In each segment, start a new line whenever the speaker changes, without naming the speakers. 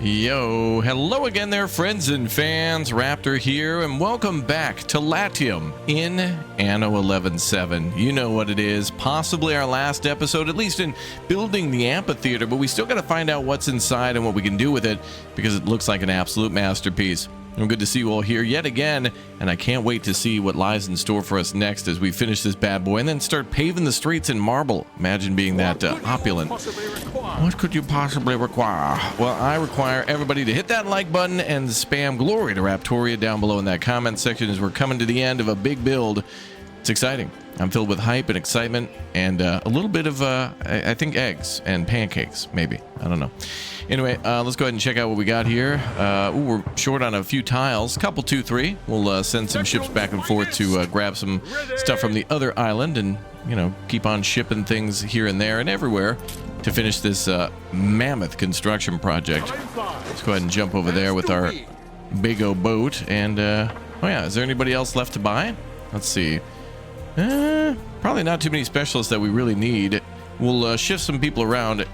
Yo, hello again there, friends and fans. Raptor here, and welcome back to Latium in Anno 11.7. You know what it is, possibly our last episode, at least in building the amphitheater, but we still got to find out what's inside and what we can do with it, because it looks like an absolute masterpiece. I'm good to see you all here yet again, and I can't wait to see what lies in store for us next as we finish this bad boy and then start paving the streets in marble. Imagine being that opulent. What could you possibly require? Well, I require everybody to hit that like button and spam glory to Raptoria down below in that comment section as we're coming to the end of a big build. It's exciting. I'm filled with hype and excitement and a little bit of, I think, eggs and pancakes, maybe. I don't know. Anyway, let's go ahead and check out what we got here. We're short on a few tiles. Couple, 2, 3. We'll send some ships back and forth to grab some stuff from the other island and, you know, keep on shipping things here and there and everywhere to finish this mammoth construction project. Let's go ahead and jump over there with our big old boat. And, oh yeah, is there anybody else left to buy? Let's see. Probably not too many specialists that we really need. We'll shift some people around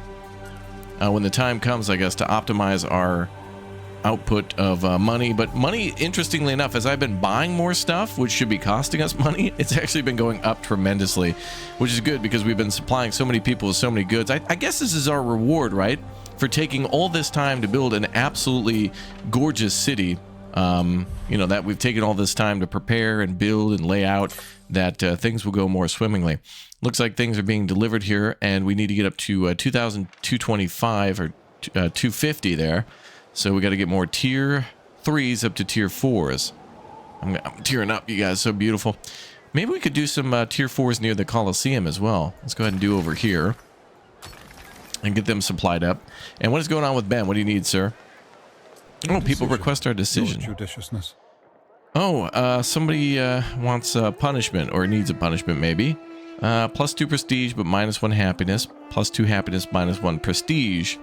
when the time comes, I guess, to optimize our output of money. But money, interestingly enough, as I've been buying more stuff, which should be costing us money, it's actually been going up tremendously, which is good because we've been supplying so many people with so many goods. I guess this is our reward, right? For taking all this time to build an absolutely gorgeous city. You know, that we've taken all this time to prepare and build and lay out, that things will go more swimmingly. Looks like things are being delivered here, and we need to get up to 2,225 or 250 there. So we got to get more tier 3s up to tier 4s. I'm tearing up, you guys. So beautiful. Maybe we could do some tier 4s near the Colosseum as well. Let's go ahead and do over here and get them supplied up. And what is going on with Ben? What do you need, sir? Oh, people request our decision.
Judiciousness.
Oh, somebody wants punishment, or needs a punishment, maybe. Plus 2 prestige, but minus 1 happiness. Plus 2 happiness, minus 1 prestige.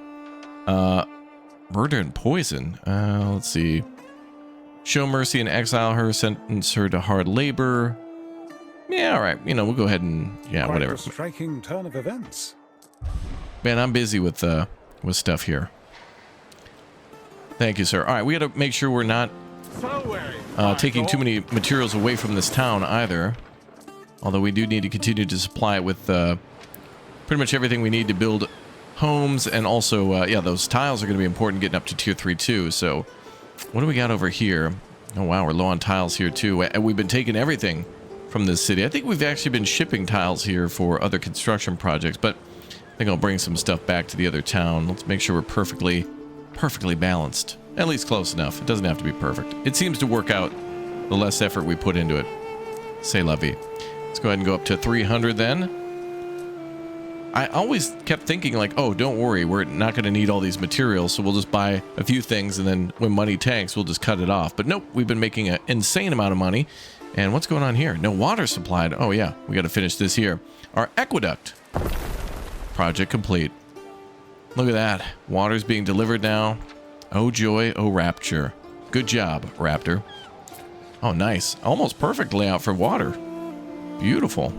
Murder and poison. Let's see. Show mercy and exile her. Sentence her to hard labor. Yeah, all right. You know, we'll go ahead and whatever.
A striking turn of events.
Man, I'm busy with stuff here. Thank you, sir. All right, we got to make sure we're not taking too many materials away from this town either. Although we do need to continue to supply it with pretty much everything we need to build homes. And also, yeah, those tiles are going to be important getting up to tier 3 too. So what do we got over here? Oh, wow, we're low on tiles here too. And we've been taking everything from this city. I think we've actually been shipping tiles here for other construction projects. But I think I'll bring some stuff back to the other town. Let's make sure we're perfectly balanced. At least close enough. It doesn't have to be perfect. It seems to work out the less effort we put into it. C'est la vie. Let's go ahead and go up to 300 then. I always kept thinking like, oh, don't worry, we're not going to need all these materials, so we'll just buy a few things, and then when money tanks, we'll just cut it off. But nope, we've been making an insane amount of money. And what's going on here? No water supplied. Oh yeah, we got to finish this here. Our aqueduct project complete. Look at that. Water's being delivered now. Oh joy, oh rapture. Good job, Raptor. Oh, nice. Almost perfect layout for water. Beautiful.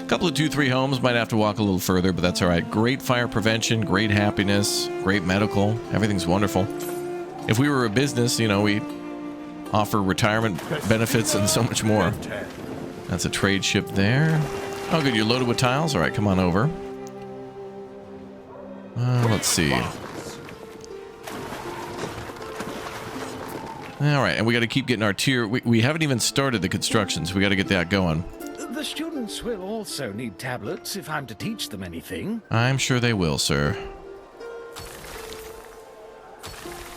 Couple of 2-3 homes. Might have to walk a little further, but that's all right. Great fire prevention, great happiness, great medical. Everything's wonderful. If we were a business, you know, we offer retirement benefits and so much more. That's a trade ship there. Oh, good. You're loaded with tiles? All right, come on over. Let's see. All right, and we got to keep getting our tier. We haven't even started the construction, so we got to get that going.
The students will also need tablets if I'm to teach them anything.
I'm sure they will, sir.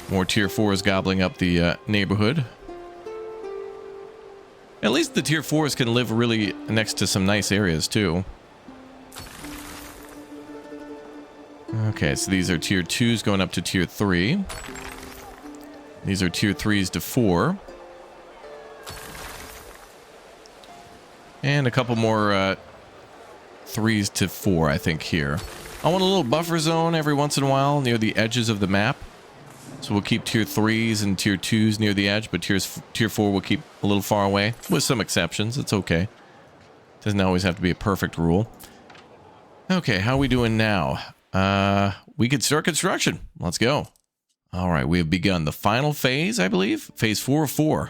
More tier 4s gobbling up the neighborhood. At least the tier 4s can live really next to some nice areas, too. Okay, so these are tier 2s going up to tier 3. These are tier 3s to 4. And a couple more 3s to 4, I think, here. I want a little buffer zone every once in a while near the edges of the map. So we'll keep tier 3s and tier 2s near the edge, but tier 4 we'll keep a little far away. With some exceptions, it's okay. Doesn't always have to be a perfect rule. Okay, how are we doing now? we could start construction. Let's go. All right, we have begun the final phase, I believe. Phase 4 of 4.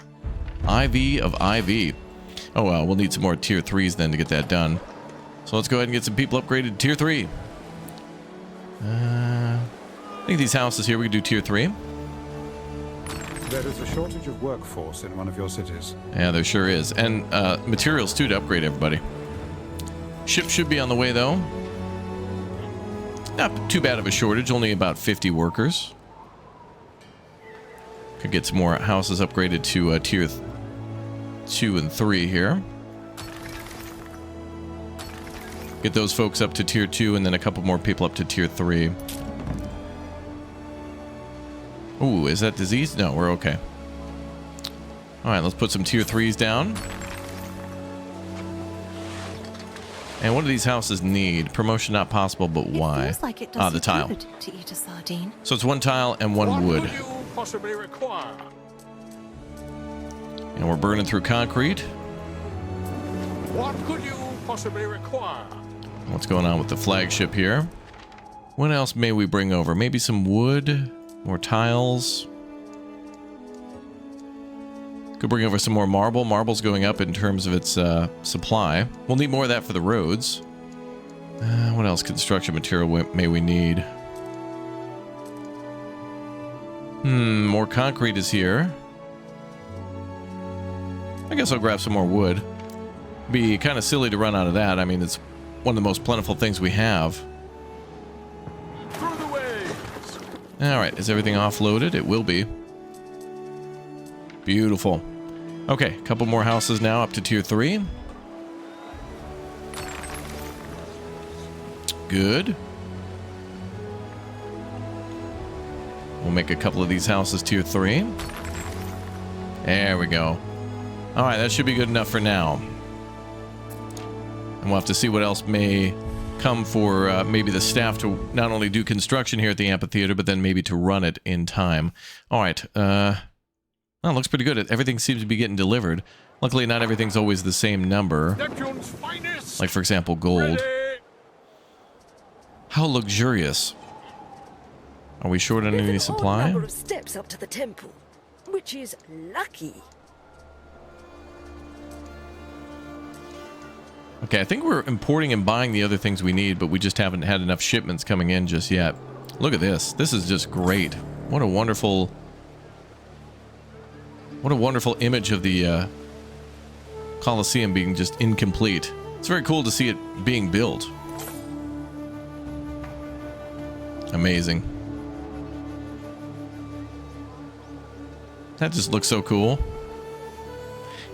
IV of IV. Oh, well, we'll need some more tier 3s then to get that done. So let's go ahead and get some people upgraded to tier 3. I think these houses here, we can do tier 3.
There is a shortage of workforce in one of your cities.
Yeah, there sure is. And materials, too, to upgrade everybody. Ship should be on the way, though. Not too bad of a shortage, only about 50 workers. Could get some more houses upgraded to tier 2 and 3 here. Get those folks up to tier 2 and then a couple more people up to tier 3. Ooh, is that disease? No, we're okay. Alright, let's put some tier 3s down. And what do these houses need? Promotion not possible, but why?
It feels like it doesn't
the tile.
do it to eat a sardine.
So it's 1 tile and 1 wood.
What could you possibly require?
And we're burning through concrete.
What could you possibly require?
What's going on with the flagship here? What else may we bring over? Maybe some wood, more tiles. Could bring over some more marble. Marble's going up in terms of its supply. We'll need more of that for the roads. What else construction material may we need? More concrete is here. I guess I'll grab some more wood. Be kind of silly to run out of that. I mean, it's one of the most plentiful things we have.
Through the waves.
All right, is everything offloaded? It will be. Beautiful. Okay, a couple more houses now up to tier 3. Good. We'll make a couple of these houses tier 3. There we go. All right, that should be good enough for now. And we'll have to see what else may come for maybe the staff to not only do construction here at the amphitheater, but then maybe to run it in time. All right. Well, it looks pretty good. Everything seems to be getting delivered. Luckily, not everything's always the same number.
Neptune's finest.
Like, for example, gold.
Ready.
How luxurious. Are we short on any
There's an odd
supply?
number of steps up to the temple, which is lucky.
Okay, I think we're importing and buying the other things we need, but we just haven't had enough shipments coming in just yet. Look at this. This is just great. What a wonderful image of the Colosseum being just incomplete. It's very cool to see it being built. Amazing. That just looks so cool.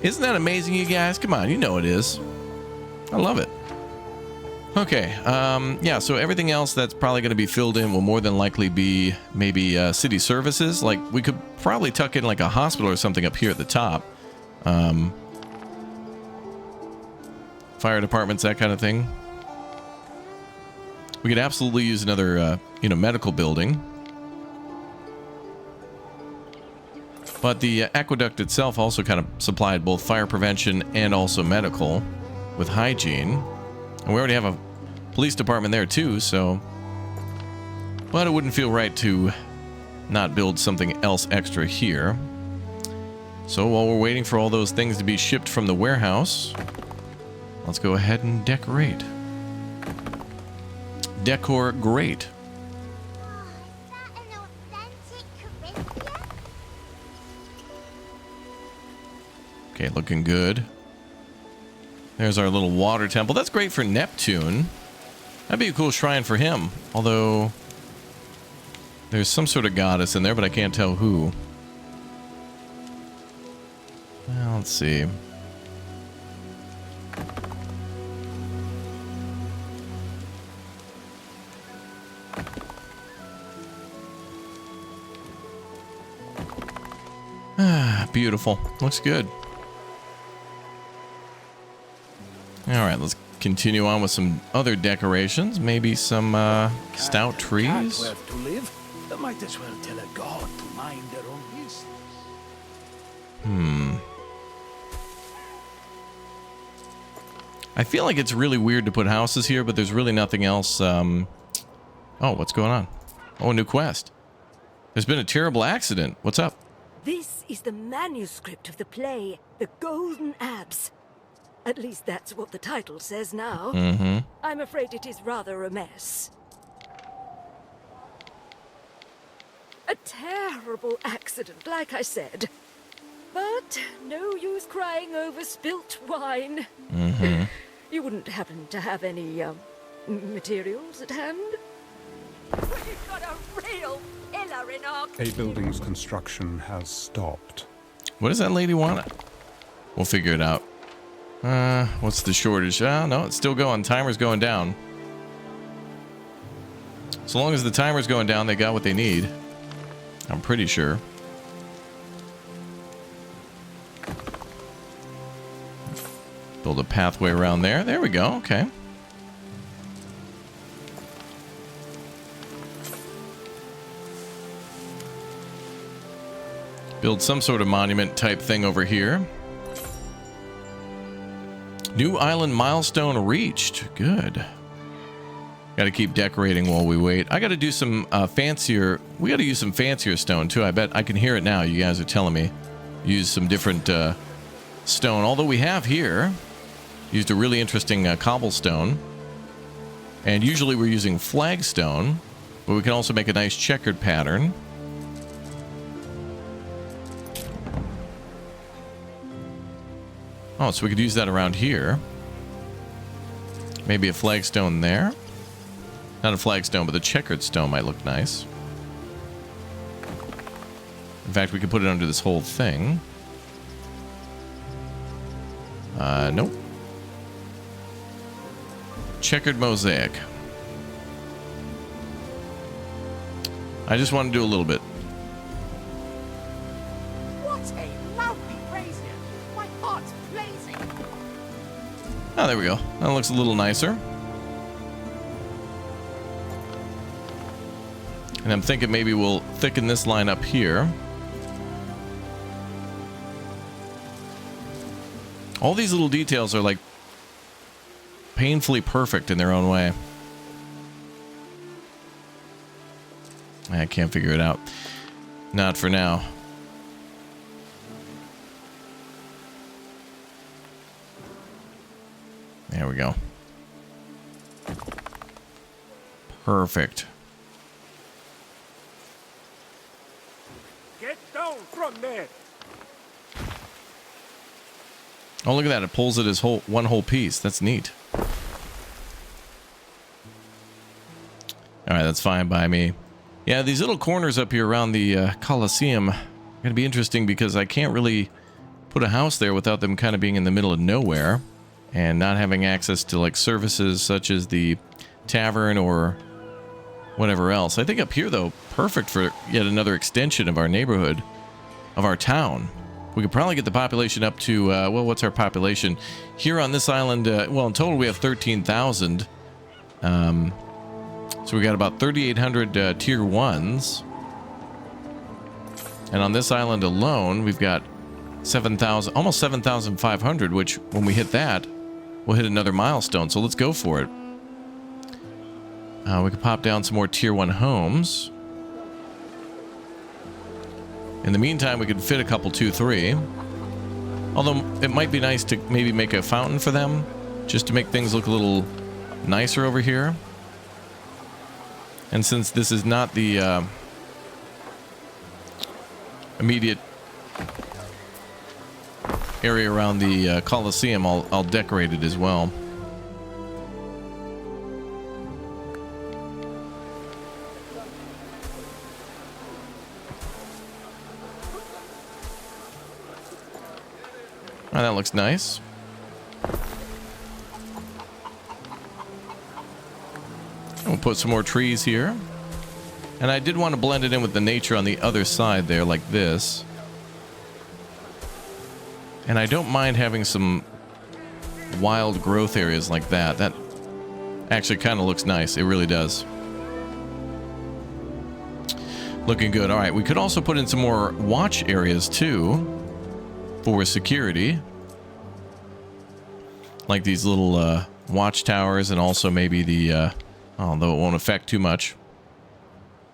Isn't that amazing, you guys? Come on, you know it is. I love it. Okay, yeah, so everything else that's probably going to be filled in will more than likely be maybe city services. Like, we could probably tuck in like a hospital or something up here at the top. Fire departments, that kind of thing. We could absolutely use another, medical building. But the aqueduct itself also kind of supplied both fire prevention and also medical with hygiene. And we already have a police department there too, so... But it wouldn't feel right to not build something else extra here. So while we're waiting for all those things to be shipped from the warehouse, let's go ahead and decorate. Decor great. Okay, looking good. There's our little water temple. That's great for Neptune. That'd be a cool shrine for him. Although, there's some sort of goddess in there, but I can't tell who. Well, let's see. Ah, beautiful. Looks good. All right, let's continue on with some other decorations. Maybe some stout trees.
To live, they might as well tell a god to mind their own business.
I feel like it's really weird to put houses here, but there's really nothing else Oh, what's going on? Oh, a new quest. There's been a terrible accident. What's up?
This is the manuscript of the play, The Golden Abs. At least that's what the title says now.
Mm-hmm.
I'm afraid it is rather a mess. A terrible accident, like I said. But no use crying over spilt wine.
Mm-hmm.
You wouldn't happen to have any, materials at hand? We've got a real pillar in our
A building's construction has stopped.
What does that lady want? We'll figure it out. What's the shortage? No, it's still going. Timer's going down. So long as the timer's going down, they got what they need. I'm pretty sure. Build a pathway around there. There we go. Okay. Build some sort of monument type thing over here. New island milestone reached. Good. Got to keep decorating while we wait. I got to do some fancier. We got to use some fancier stone too. I bet I can hear it now. You guys are telling me. Use some different stone. Although we have here used a really interesting cobblestone. And usually we're using flagstone. But we can also make a nice checkered pattern. Oh, so we could use that around here. Maybe a flagstone there. Not a flagstone, but the checkered stone might look nice. In fact, we could put it under this whole thing. Nope. Checkered mosaic. I just want to do a little bit.
What a lovely brazier! My heart's blazing.
Oh, there we go. That looks a little nicer. And I'm thinking maybe we'll thicken this line up here. All these little details are like painfully perfect in their own way. I can't figure it out. Not for now. There we go. Perfect.
Get down from there.
Oh, look at that. It pulls it as one whole piece. That's neat. All right, that's fine by me. Yeah, these little corners up here around the Colosseum are going to be interesting because I can't really put a house there without them kind of being in the middle of nowhere and not having access to like services such as the tavern or whatever else. I think up here, though, perfect for yet another extension of our neighborhood, of our town. We could probably get the population up to, well, what's our population? Here on this island, well, in total we have 13,000. So we got about 3,800 tier 1s. And on this island alone, we've got 7,000, almost 7,500, which when we hit that, we'll hit another milestone. So let's go for it. We could pop down some more tier 1 homes. In the meantime, we could fit a couple 2-3. Although it might be nice to maybe make a fountain for them, just to make things look a little nicer over here. And since this is not the immediate area around the Colosseum, I'll decorate it as well. Oh, that looks nice. We'll put some more trees here. And I did want to blend it in with the nature on the other side there, like this. And I don't mind having some wild growth areas like that. That actually kind of looks nice. It really does. Looking good. All right, we could also put in some more watch areas too for security. Like these little watchtowers, and also maybe the, although it won't affect too much,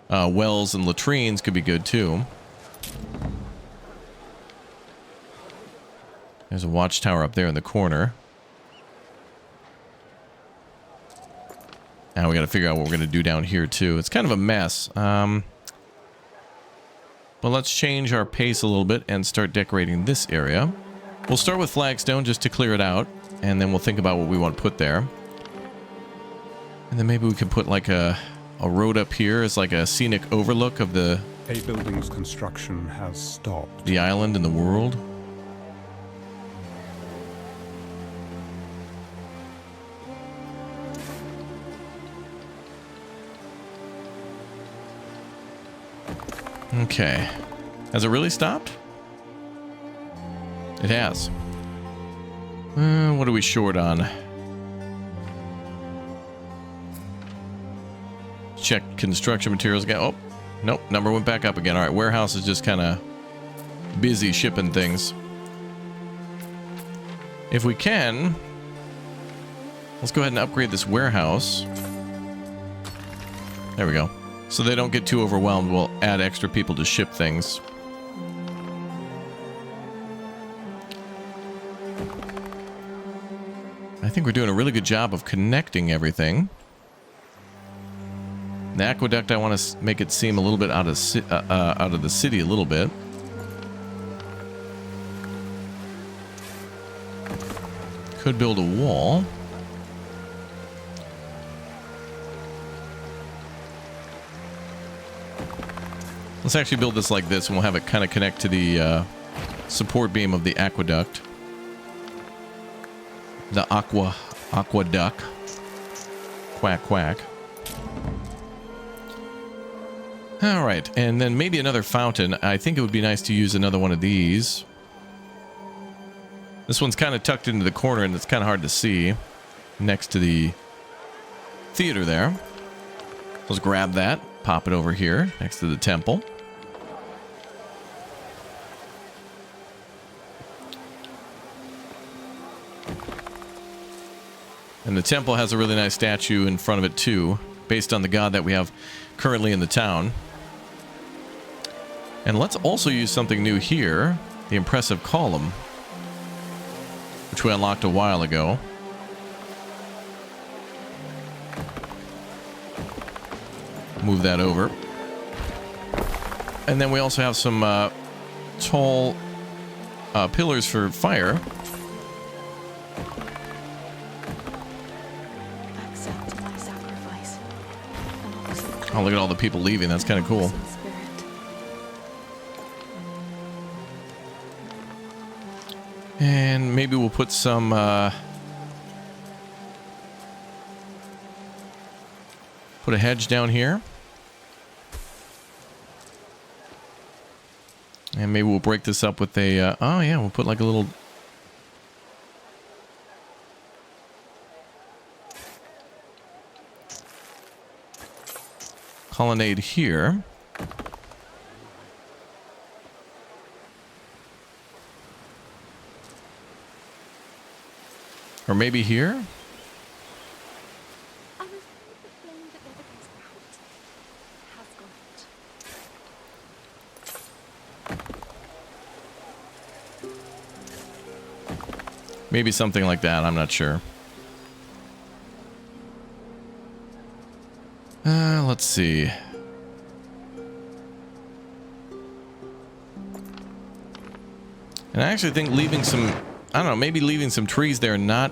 wells and latrines could be good too. There's a watchtower up there in the corner. Now we got to figure out what we're going to do down here too. It's kind of a mess. But let's change our pace a little bit and start decorating this area. We'll start with flagstone just to clear it out, and then we'll think about what we want to put there. And then maybe we could put like a road up here as like a scenic overlook of the
A building's construction has stopped.
the island and the world. Okay. Has it really stopped? It has. What are we short on? Check construction materials again. Oh, nope. Number went back up again. All right. Warehouse is just kind of busy shipping things. If we can, let's go ahead and upgrade this warehouse. There we go. So they don't get too overwhelmed, we'll add extra people to ship things. I think we're doing a really good job of connecting everything. The aqueduct, I want to make it seem a little bit out of the city a little bit. Could build a wall. Let's actually build this like this, and we'll have it kind of connect to the support beam of the aqueduct. The aqueduct. Quack, quack. All right, and then maybe another fountain. I think it would be nice to use another one of these. This one's kind of tucked into the corner, and it's kind of hard to see next to the theater there. Let's grab that, pop it over here next to the temple. And the temple has a really nice statue in front of it too, based on the god that we have currently in the town. And let's also use something new here, the impressive column, which we unlocked a while ago. Move that over. And then we also have some tall pillars for fire.
Accept my sacrifice.
Oh, look at all the people leaving. That's kind of cool. And maybe we'll put some put a hedge down here. And maybe we'll break this up with a oh yeah, we'll put like a little colonnade here. Or maybe here?
I was afraid the flame that never goes out has gone out.
Maybe something like that, I'm not sure. Let's see. And I actually think leaving some, I don't know, maybe leaving some trees there, not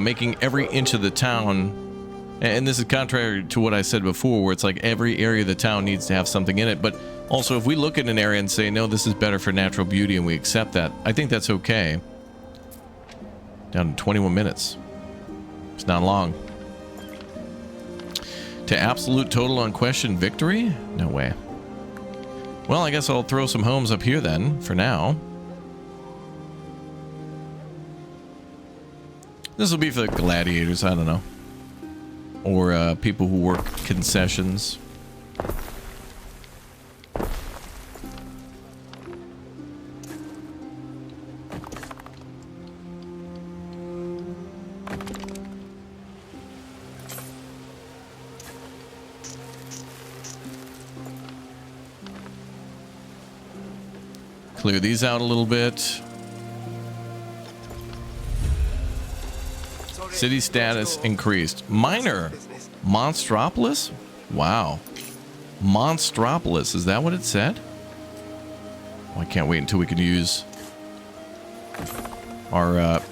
making every inch of the town, and this is contrary to what I said before, where it's like every area of the town needs to have something in it, but also if we look at an area and say, no, this is better for natural beauty, and we accept that, I think that's okay. Down to 21 minutes. It's not long. To absolute total unquestioned victory? No way. Well, I guess I'll throw some homes up here then, for now. This will be for the gladiators, I don't know. Or people who work concessions. Clear these out a little bit. City status increased. Minor. Monstropolis? Wow. Monstropolis. Is that what it said? Oh, I can't wait until we can use our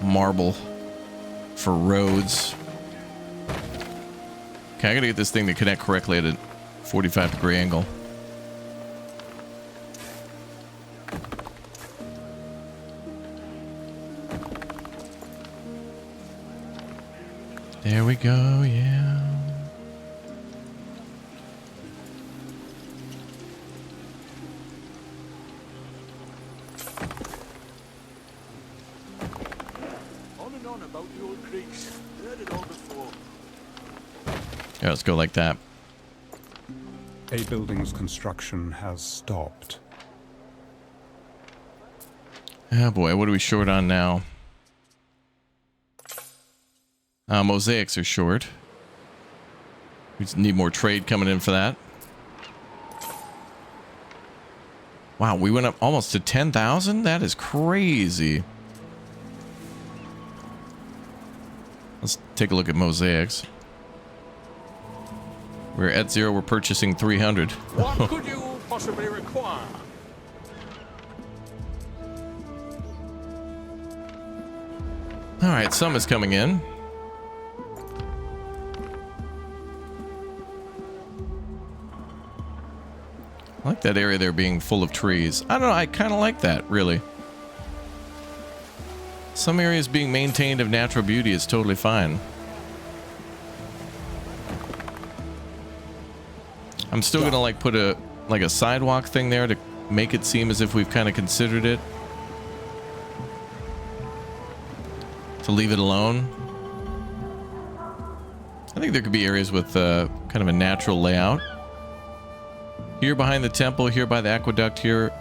marble for roads. Okay, I gotta get this thing to connect correctly at a 45-degree angle. There we go, yeah.
On and on about the old creeks. Heard it all before.
Yeah, let's go like that.
A building's construction has stopped.
Oh boy, what are we short on now? Mosaics are short. We just need more trade coming in for that. Wow, we went up almost to 10,000? That is crazy. Let's take a look at mosaics. We're at 0, we're purchasing 300.
What could you possibly require?
Alright, some is coming in. I like that area there being full of trees. I don't know, I kind of like that, really. Some areas being maintained of natural beauty is totally fine. I'm still gonna like put a sidewalk thing there to make it seem as if we've kind of considered it. To leave it alone. I think there could be areas with kind of a natural layout. Here behind the temple, here by the aqueduct, here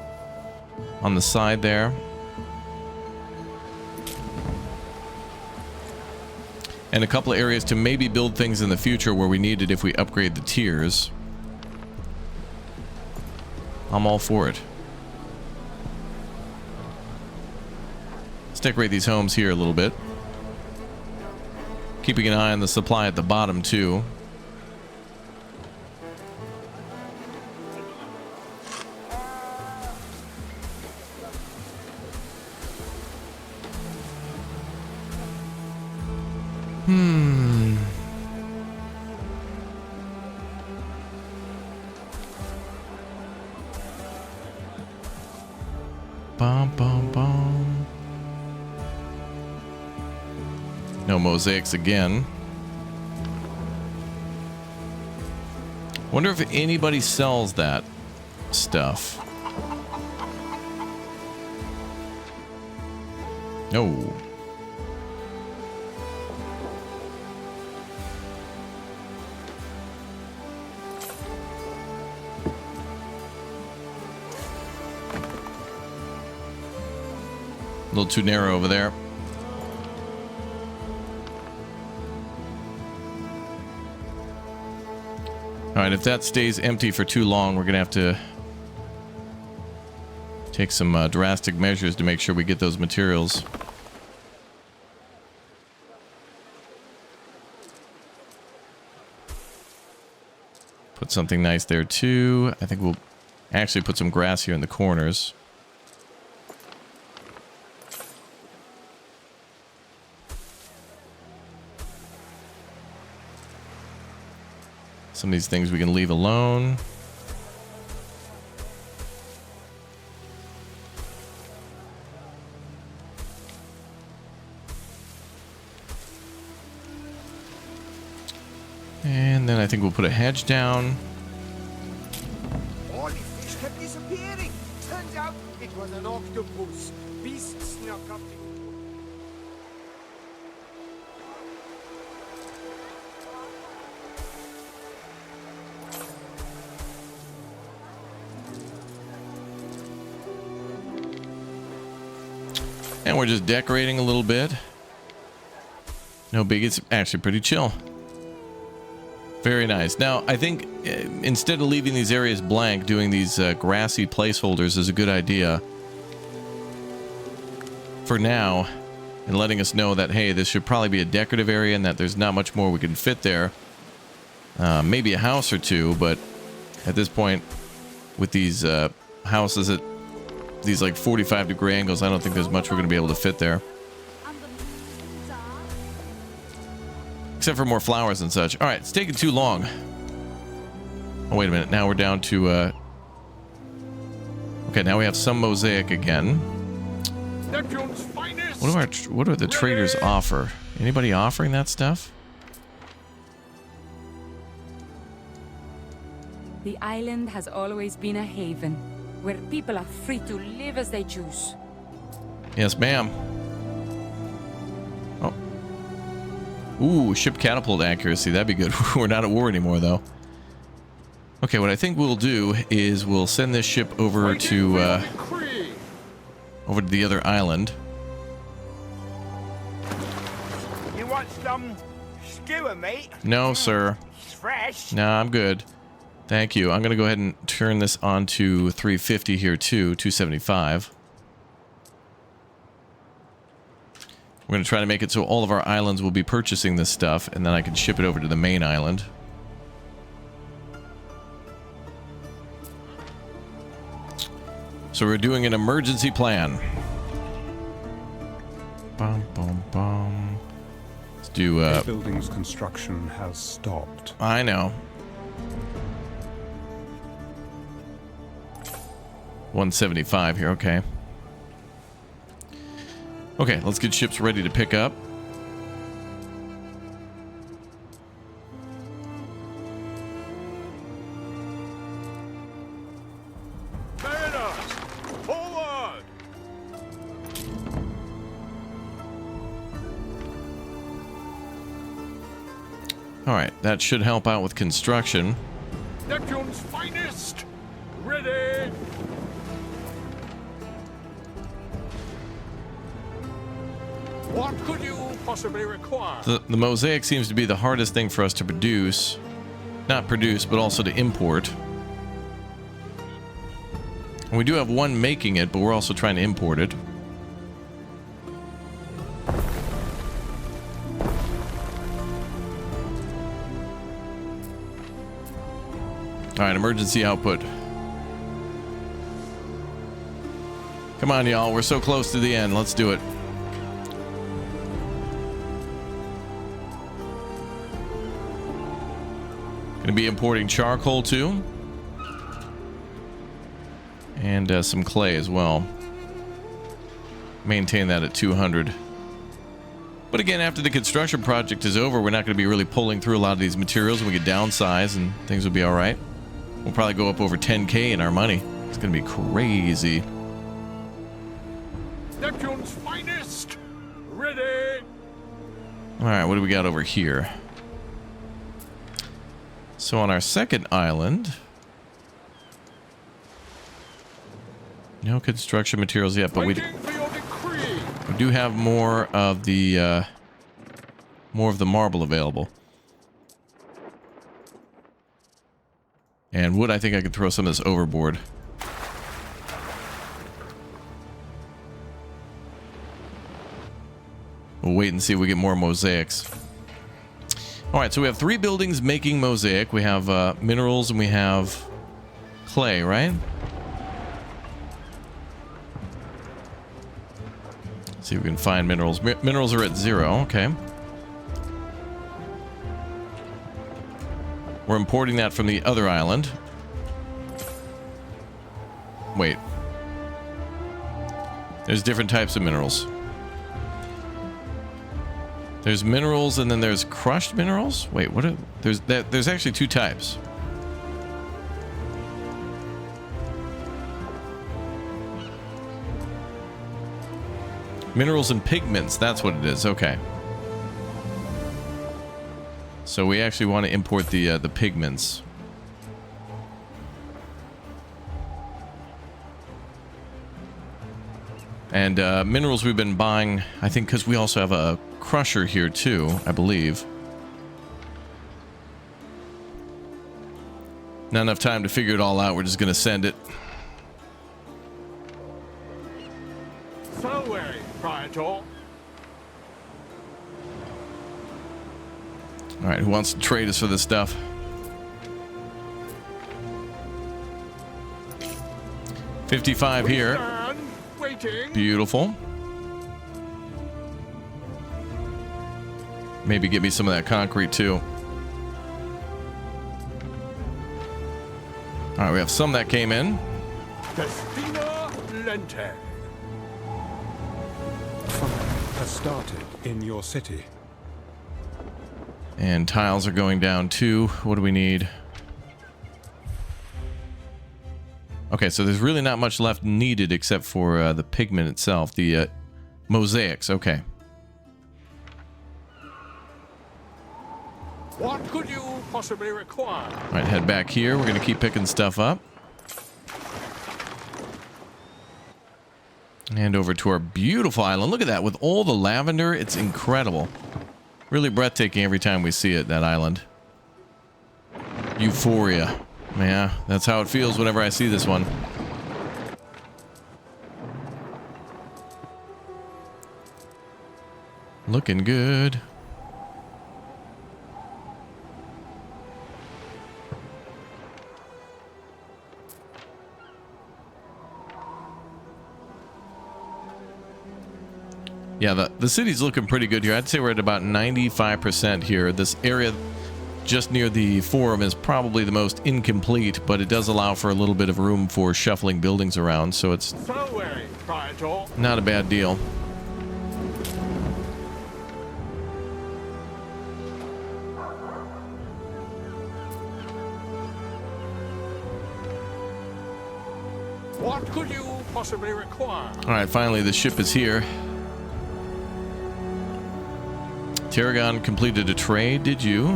on the side there. And a couple of areas to maybe build things in the future where we need it if we upgrade the tiers. I'm all for it. Let's decorate these homes here a little bit. Keeping an eye on the supply at the bottom too. Bum, bum, bum. No mosaics again. Wonder if anybody sells that stuff. No. A little too narrow over there. All right, if that stays empty for too long, we're gonna have to take some drastic measures to make sure we get those materials. Put something nice there too. I think we'll actually put some grass here in the corners. Some of these things we can leave alone. And then I think we'll put a hedge down.
All the fish kept disappearing. Turns out it was an octopus. Beast snuck up.
And we're just decorating a little bit. No big, it's actually pretty chill. Very nice. Now, I think instead of leaving these areas blank, doing these grassy placeholders is a good idea for now, and letting us know that, hey, this should probably be a decorative area and that there's not much more we can fit there. Maybe a house or two, but at this point, with these houses at these like 45-degree angles, I don't think there's much we're going to be able to fit there. Except for more flowers and such. All right, it's taking too long. Oh, wait a minute. Now we're down to... Okay, now we have some mosaic again. What do the traders offer? Anybody offering that stuff?
The island has always been a haven, where people are free to live as they choose.
Yes, ma'am. Oh. Ooh, ship catapult accuracy. That'd be good. We're not at war anymore, though. Okay, what I think we'll do is we'll send this ship over to the other island.
You want some skewer, mate?
No, sir.
It's fresh.
No, I'm good. Thank you. I'm going to go ahead and turn this on to 350 here, too. 275. We're going to try to make it so all of our islands will be purchasing this stuff, and then I can ship it over to the main island. So we're doing an emergency plan. Bum, bum, bum. Let's do...
This building's construction has stopped.
I know. 175 here, okay. Okay, let's get ships ready to pick up.
Mariners, forward!
Alright, that should help out with construction.
Neptune's finest! Ready! What could you possibly require?
The mosaic seems to be the hardest thing for us to produce. Not produce, but also to import. And we do have one making it, but we're also trying to import it. Alright, emergency output. Come on, y'all. We're so close to the end. Let's do it. Going to be importing charcoal too, and some clay as well. Maintain that at 200. But again, after the construction project is over, we're not going to be really pulling through a lot of these materials, and we can downsize and things will be all right. We'll probably go up over 10K in our money. It's going to be crazy.
Neptune's finest! Ready!
All right, what do we got over here? So on our second island, no construction materials yet, but we do have more of the marble available. And wood, I think I could throw some of this overboard. We'll wait and see if we get more mosaics. Alright, so we have 3 buildings making mosaic. We have minerals and we have clay, right? Let's see if we can find minerals. Minerals are at 0, okay. We're importing that from the other island. Wait. There's different types of minerals. There's minerals and then there's crushed minerals? Wait, what are... There's actually 2 types. Minerals and pigments, that's what it is. Okay. So we actually want to import the pigments. And minerals we've been buying, I think, because we also have a crusher here too, I believe. Not enough time to figure it all out. We're just going to send it.
So wary, Praetor.
All right, who wants to trade us for this stuff? $55 here.
Stand, waiting.
Beautiful. Maybe get me some of that concrete too. All right, we have some that came in.
Destina Lente.
Fire has started in your city.
And tiles are going down too. What do we need? Okay, so there's really not much left needed except for the pigment itself, the mosaics. Okay.
What could you possibly require?
All right, head back here. We're going to keep picking stuff up. And over to our beautiful island. Look at that. With all the lavender, it's incredible. Really breathtaking every time we see it, that island. Euphoria. Yeah, that's how it feels whenever I see this one. Looking good. Yeah, the city's looking pretty good here. I'd say we're at about 95% here. This area just near the forum is probably the most incomplete, but it does allow for a little bit of room for shuffling buildings around, so it's
So wary, Praetor.
not a bad deal.
What could you possibly require?
All right, finally the ship is here. Tarragon completed a trade, did you?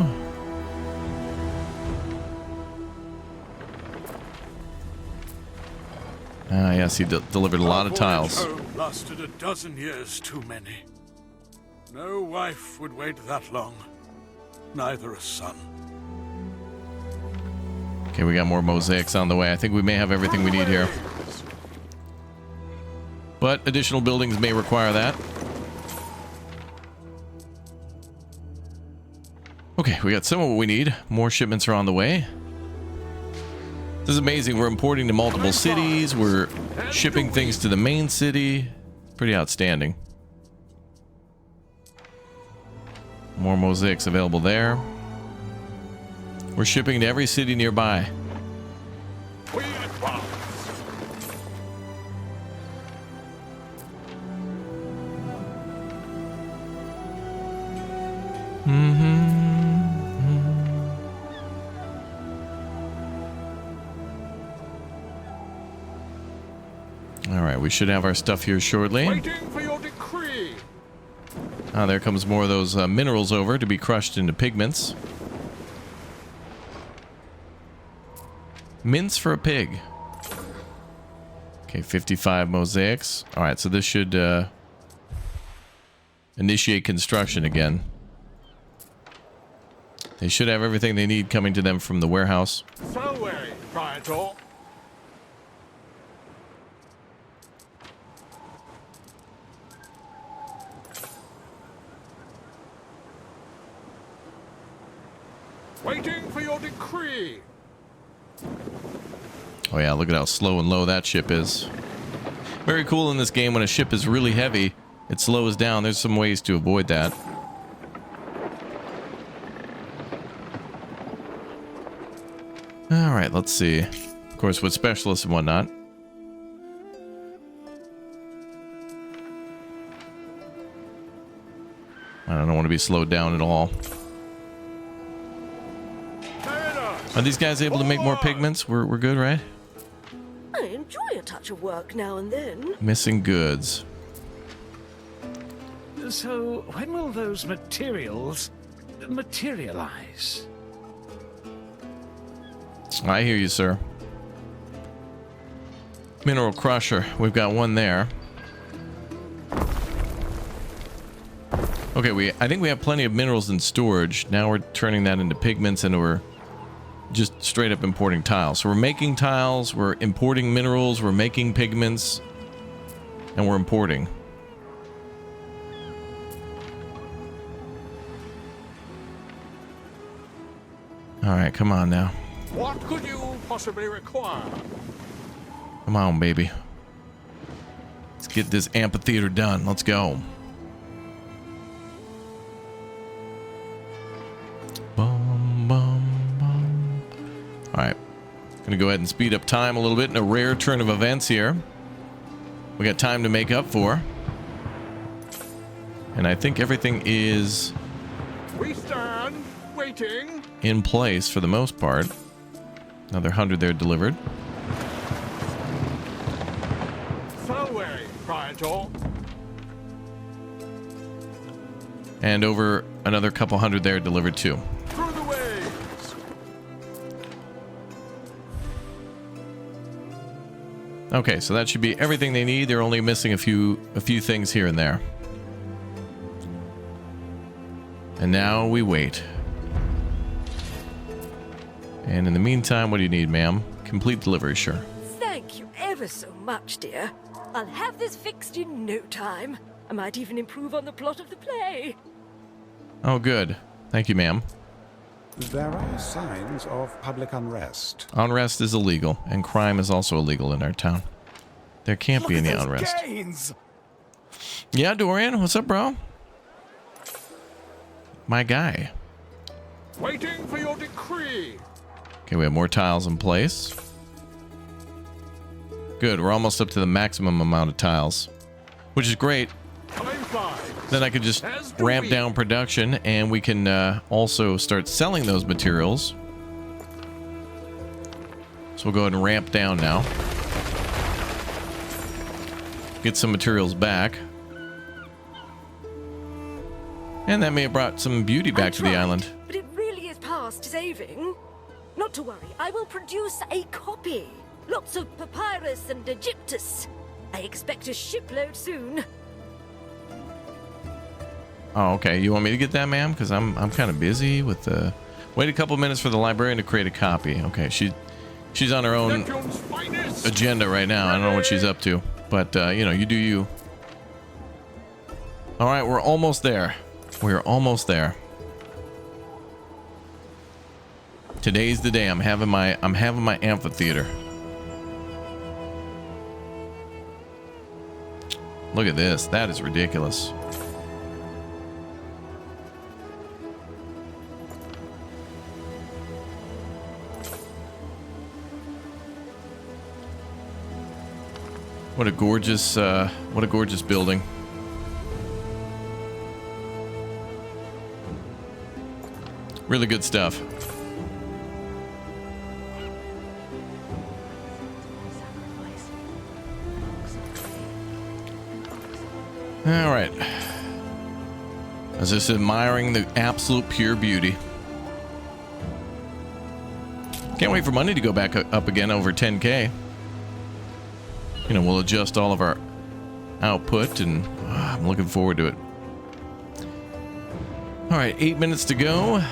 Ah, yes, he delivered a lot of tiles.
Our voyage home lasted a dozen years too many. No wife would wait that long. Neither a son.
Okay, we got more mosaics on the way. I think we may have everything we need here. But additional buildings may require that. Okay, we got some of what we need. More shipments are on the way. This is amazing. We're importing to multiple cities. We're shipping things to the main city. Pretty outstanding. More mosaics available there. We're shipping to every city nearby.
We advance.
All right, we should have our stuff here shortly.
Waiting for your decree.
Ah, there comes more of those minerals over to be crushed into pigments. Mince for a pig. Okay, 55 mosaics. All right, so this should initiate construction again. They should have everything they need coming to them from the warehouse.
So wary, Praetor. Waiting for your decree.
Oh yeah, look at how slow and low that ship is. Very cool in this game when a ship is really heavy, it slows down. There's some ways to avoid that. All right, let's see. Of course, with specialists and whatnot. I don't want to be slowed down at all. Are these guys able to make more pigments? We're good, right?
I enjoy a touch of work now and then.
Missing goods.
So, when will those materials materialize?
I hear you, sir. Mineral crusher. We've got one there. Okay, I think we have plenty of minerals in storage. Now we're turning that into pigments, and we're just straight up importing tiles. So we're making tiles, we're importing minerals, we're making pigments, and we're importing. All right, come on now.
What could you possibly require?
Come on, baby. Let's get this amphitheater done. Let's go. Bum, bum, bum. All right. Gonna go ahead and speed up time a little bit in a rare turn of events here. We got time to make up for. And I think everything is
We stand waiting.
in place for the most part. Another 100 there delivered.
Selway, Praetor.
And over another couple hundred there delivered too.
Through the waves.
Okay, so that should be everything they need. They're only missing a few things here and there. And now we wait. And in the meantime, what do you need, ma'am? Complete delivery, sure.
Thank you ever so much, dear. I'll have this fixed in no time. I might even improve on the plot of the play.
Oh, good. Thank you, ma'am.
There are signs of public unrest.
Unrest is illegal, and crime is also illegal in our town. There can't be any unrest.
Gains.
Yeah, Dorian, what's up, bro? My guy.
Waiting for your decree.
Okay, we have more tiles in place. Good, we're almost up to the maximum amount of tiles, which is great.
Time flies.
Then I could just
As do
ramp
we.
down production, and we can also start selling those materials. So we'll go ahead and ramp down now. Get some materials back. And that may have brought some beauty back to the island.
But it really is past saving. Not to worry, I will produce a copy. Lots of papyrus and Egyptus. I expect a shipload soon.
Oh, okay. You want me to get that, ma'am? Because I'm kind of busy with the... Wait a couple minutes for the librarian to create a copy. Okay, she's on her own
Neptune's finest.
agenda right now. I don't know what she's up to. But, you know, you do you. All right, we're almost there. We're almost there. Today's the day. I'm having my amphitheater. Look at this. That is ridiculous. What a gorgeous building. Really good stuff. All right. I was just admiring the absolute pure beauty. Can't wait for money to go back up again over 10K. You know, we'll adjust all of our output, and I'm looking forward to it. All right, 8 minutes to go.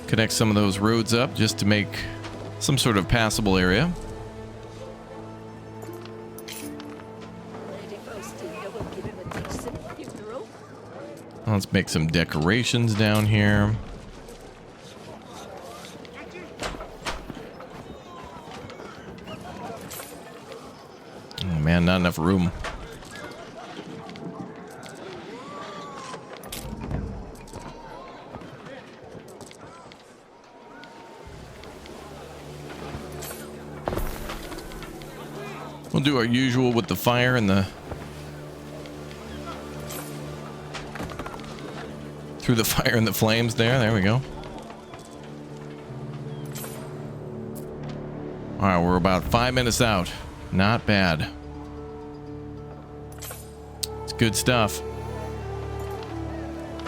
Connect some of those roads up just to make some sort of passable area.
Lady Faustina will give him a decent funeral.
Let's make some decorations down here. Oh man, not enough room. We'll do our usual with the fire and the... Through the fire and the flames there. There we go. Alright, we're about 5 minutes out. Not bad. It's good stuff.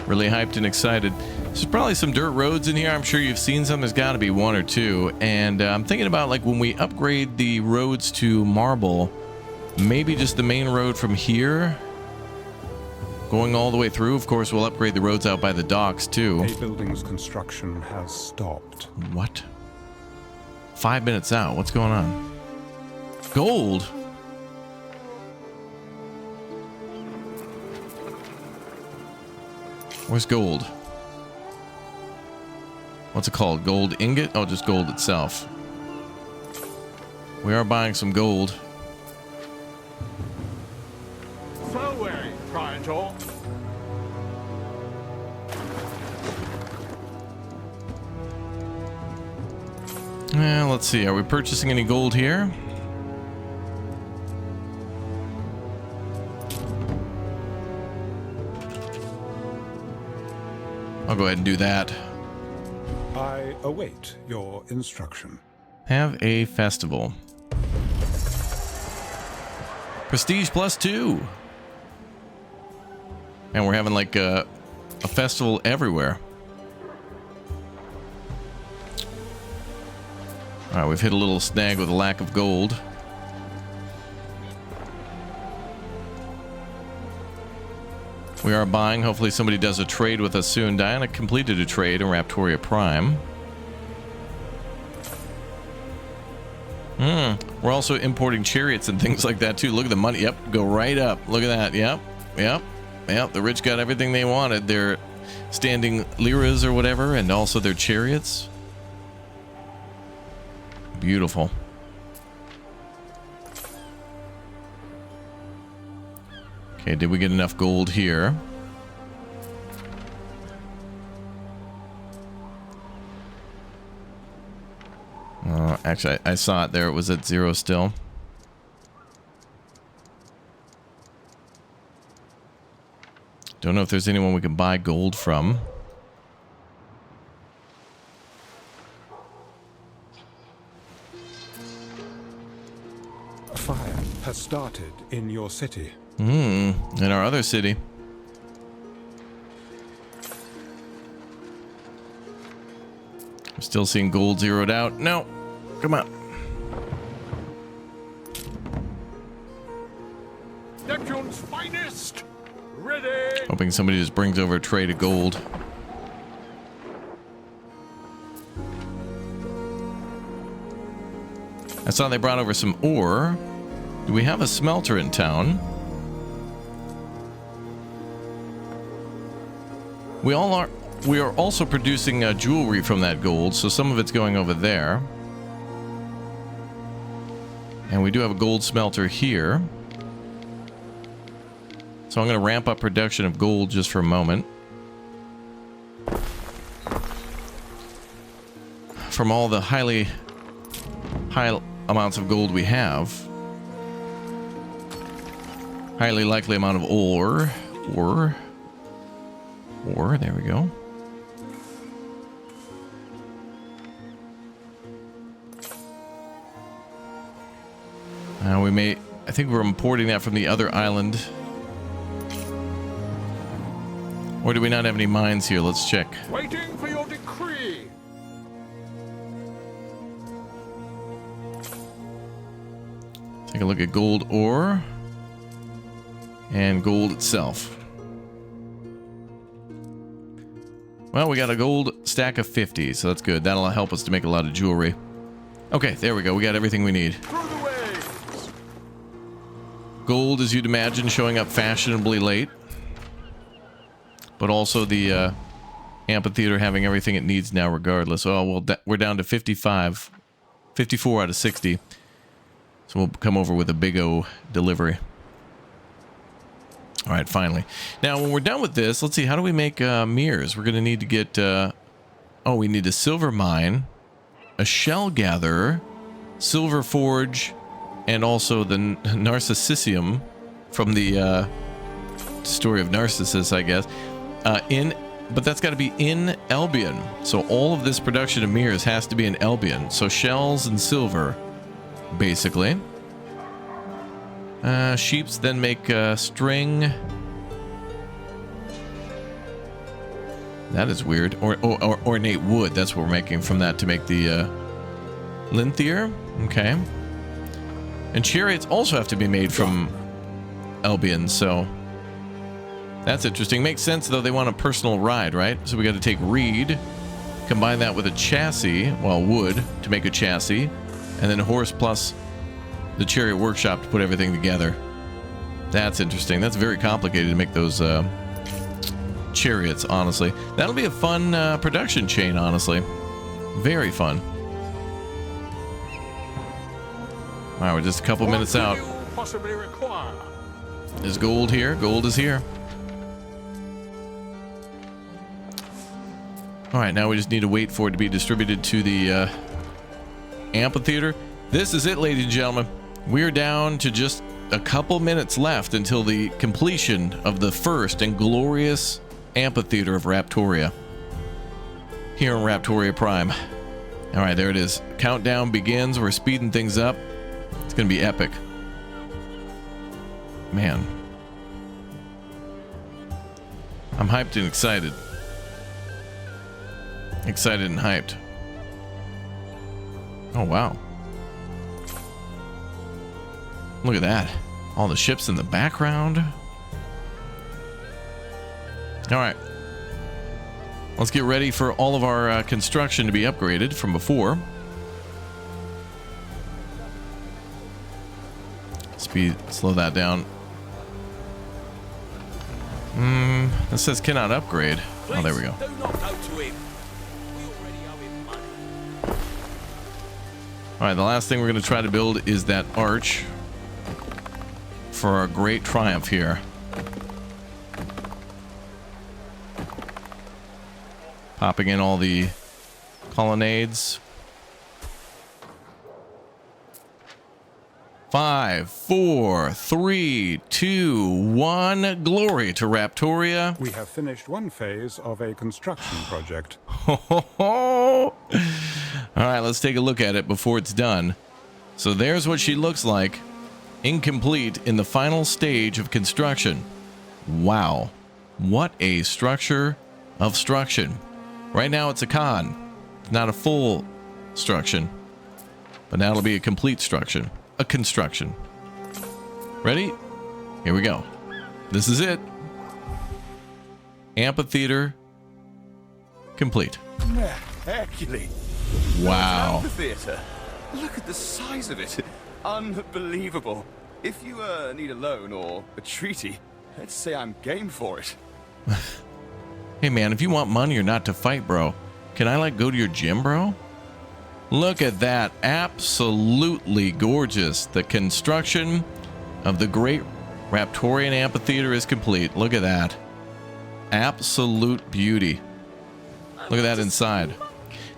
Really hyped and excited. There's probably some dirt roads in here. I'm sure you've seen some. There's got to be one or two. And I'm thinking about, like, when we upgrade the roads to marble, maybe just the main road from here going all the way through. Of course, we'll upgrade the roads out by the docks, too.
A building's construction has stopped.
What? 5 minutes out. What's going on? Gold? Where's gold? What's it called? Gold ingot? Oh, just gold itself. We are buying some gold.
Fareway, Praetor.
Well, let's see. Are we purchasing any gold here? I'll go ahead and do that.
I await your instruction.
Have a festival. Prestige +2. And we're having like a festival everywhere. Alright, we've hit a little snag with a lack of gold. We are buying. Hopefully somebody does a trade with us soon. Diana completed a trade in Raptoria Prime. We're also importing chariots and things like that too. Look at the money. Yep, go right up. Look at that. Yep. The rich got everything they wanted. Their standing liras or whatever, and also their chariots. Beautiful. Okay, did we get enough gold here? Actually, I saw it there. It was at 0 still. Don't know if there's anyone we can buy gold from.
A fire has started in your city.
In our other city. I'm still seeing gold zeroed out. No. Come on.
Neptune's finest! Ready!
Hoping somebody just brings over a tray of gold. I saw they brought over some ore. Do we have a smelter in town? We are also producing jewelry from that gold, so some of it's going over there. And we do have a gold smelter here. So I'm going to ramp up production of gold just for a moment. From all the high amounts of gold we have. Highly likely amount of ore. There we go. I think we're importing that from the other island. Or do we not have any mines here? Let's check.
Waiting for your decree.
Take a look at gold ore. And gold itself. Well, we got a gold stack of 50, so that's good. That'll help us to make a lot of jewelry. Okay, there we go. We got everything we need.
Through the waves.
Gold, as you'd imagine, showing up fashionably late. But also the amphitheater having everything it needs now regardless. Oh, well, we're down to 55. 54 out of 60. So we'll come over with a big O delivery. All right, finally. Now, when we're done with this, let's see. How do we make mirrors? We're going to need to get... we need a silver mine, a shell gatherer, silver forge, and also the Narcissisium from the story of Narcissus, I guess. But that's got to be in Albion. So all of this production of mirrors has to be in Albion. So shells and silver, basically. Sheeps then make string. That is weird. Or ornate wood. That's what we're making from that to make the Linthier. Okay. And chariots also have to be made from Albion, so that's interesting. Makes sense, though. They want a personal ride, right? So we got to take reed, combine that with a chassis, well, wood to make a chassis, and then horse plus the chariot workshop to put everything together. That's interesting. That's very complicated to make those chariots, honestly. That'll be a fun production chain, honestly. Very fun. All right, we're just a couple minutes out.
What do you possibly require?
There's gold here. Gold is here. All right, now we just need to wait for it to be distributed to the amphitheater. This is it, ladies and gentlemen. We're down to just a couple minutes left until the completion of the first and glorious amphitheater of Raptoria. Here in Raptoria Prime. All right, there it is. Countdown begins. We're speeding things up. It's going to be epic. Man. I'm hyped and excited. Excited and hyped. Oh, wow. Look at that. All the ships in the background. All right. Let's get ready for all of our construction to be upgraded from before. Slow that down. This says cannot upgrade. Oh, there we go.
Do not go to him. We already owe him money.
All right, the last thing we're going to try to build is that arch for our great triumph here. Popping in all the colonnades. 5, 4, 3, 2, 1. Glory to Raptoria.
We have finished one phase of a construction project.
All right, let's take a look at it before it's done. So there's what she looks like, incomplete in the final stage of construction. Wow, what a structure of struction. Right now it's a con, not a full struction, but now it'll be a complete struction. A construction. Ready? Here we go. This is it. Amphitheater complete.
Hercules.
Wow.
Amphitheater. Look at the size of it. Unbelievable. If you need a loan or a treaty, let's say I'm game for it.
Hey man, if you want money or not to fight, bro, can I go to your gym, bro? Look at that. Absolutely gorgeous. The construction of the great Raptorian amphitheater is complete. Look at that. Absolute beauty. Look at that inside.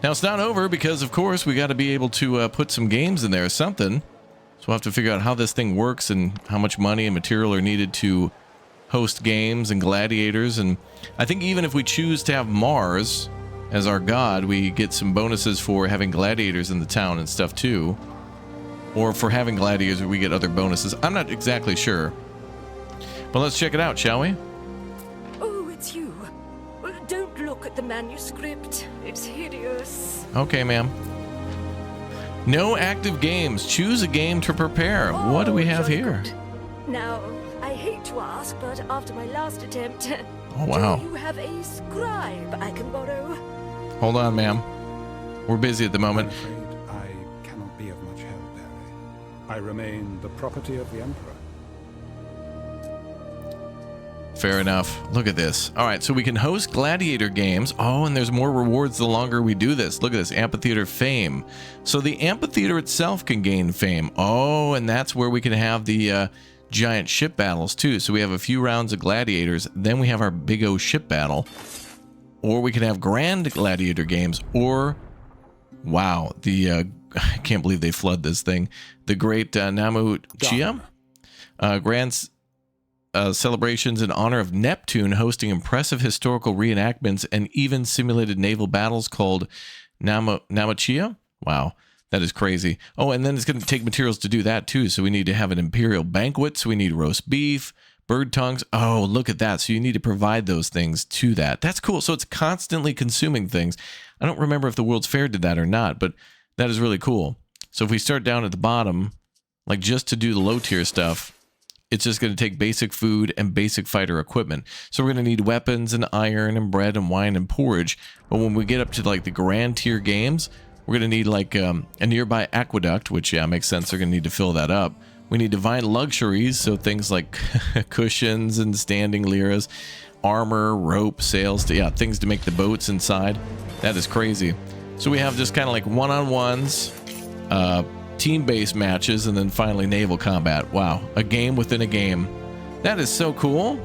Now it's not over because of course we got to be able to put some games in there or something. So we'll have to figure out how this thing works and how much money and material are needed to host games and gladiators. And I think even if we choose to have Mars as our god, we get some bonuses for having gladiators in the town and stuff too. Or for having gladiators, we get other bonuses. I'm not exactly sure. But let's check it out, shall we?
Oh, it's you. Well, don't look at the manuscript. It's hideous.
Okay, ma'am. No active games. Choose a game to prepare. What do we have here?
Good. Now, I hate to ask, but after my last attempt,
Oh, wow.
do you have a scribe I can borrow?
Hold on, ma'am. We're busy at the
I'm
moment.
afraid I cannot be of much help, Barry. I remain the property of the Emperor.
Fair enough. Look at this. All right, so we can host gladiator games. Oh, and there's more rewards the longer we do this. Look at this, amphitheater fame. So the amphitheater itself can gain fame. Oh, and that's where we can have the giant ship battles too. So we have a few rounds of gladiators. Then we have our big O ship battle. Or we can have grand gladiator games. Or, wow, the I can't believe they flood this thing. The great Namuchia grand celebrations in honor of Neptune, hosting impressive historical reenactments and even simulated naval battles called Namuchia. Wow, that is crazy. Oh, and then it's going to take materials to do that too. So we need to have an imperial banquet. So we need roast beef, Bird tongues. Oh, look at that. So you need to provide those things to that. That's cool. So it's constantly consuming things. I don't remember if the World's Fair did that or not, but that is really cool. So if we start down at the bottom, like just to do the low tier stuff, it's just going to take basic food and basic fighter equipment. So we're going to need weapons and iron and bread and wine and porridge. But when we get up to like the grand tier games, we're going to need like a nearby aqueduct, which, yeah, makes sense. They're going to need to fill that up. We need divine luxuries, so things like cushions and standing liras, armor, rope, sails, things to make the boats inside. That is crazy. So we have just kind of like one-on-ones, team-based matches, and then finally naval combat. Wow, a game within a game. That is so cool.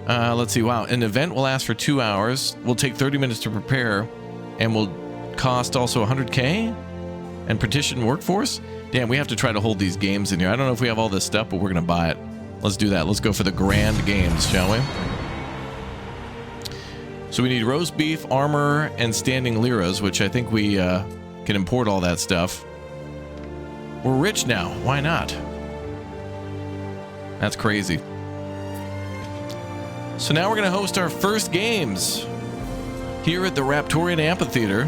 Let's see. Wow, an event will last for 2 hours. Will take 30 minutes to prepare, and will cost also 100K. And petition workforce. Damn, we have to try to hold these games in here. I don't know if we have all this stuff, but we're gonna buy it. Let's do that. Let's go for the grand games, shall we? So we need roast beef, armor, and standing liras, which I think we can import all that stuff. We're rich now. Why not? That's crazy. So now we're going to host our first games here at the Raptorian Amphitheater,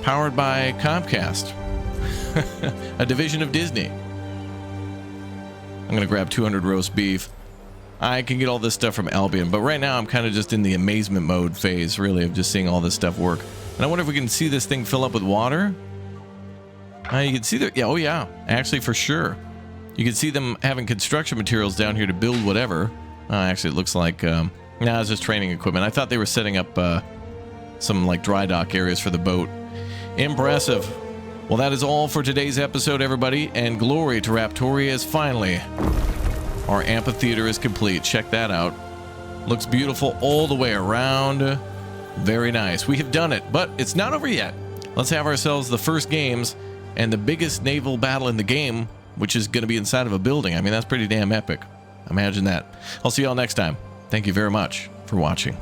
powered by Comcast, a division of Disney. I'm going to grab 200 roast beef. I can get all this stuff from Albion, but right now I'm kind of just in the amazement mode phase, really, of just seeing all this stuff work. And I wonder if we can see this thing fill up with water. You can see that. Yeah, oh yeah, actually, for sure. You can see them having construction materials down here to build whatever. Actually, it looks like nah, it's just training equipment. I thought they were setting up some like dry dock areas for the boat. Impressive. Well, that is all for today's episode, everybody, and glory to Raptoria is finally. Our amphitheater is complete. Check that out. Looks beautiful all the way around. Very nice. We have done it, but it's not over yet. Let's have ourselves the first games and the biggest naval battle in the game, which is going to be inside of a building. I mean, that's pretty damn epic. Imagine that. I'll see y'all next time. Thank you very much for watching.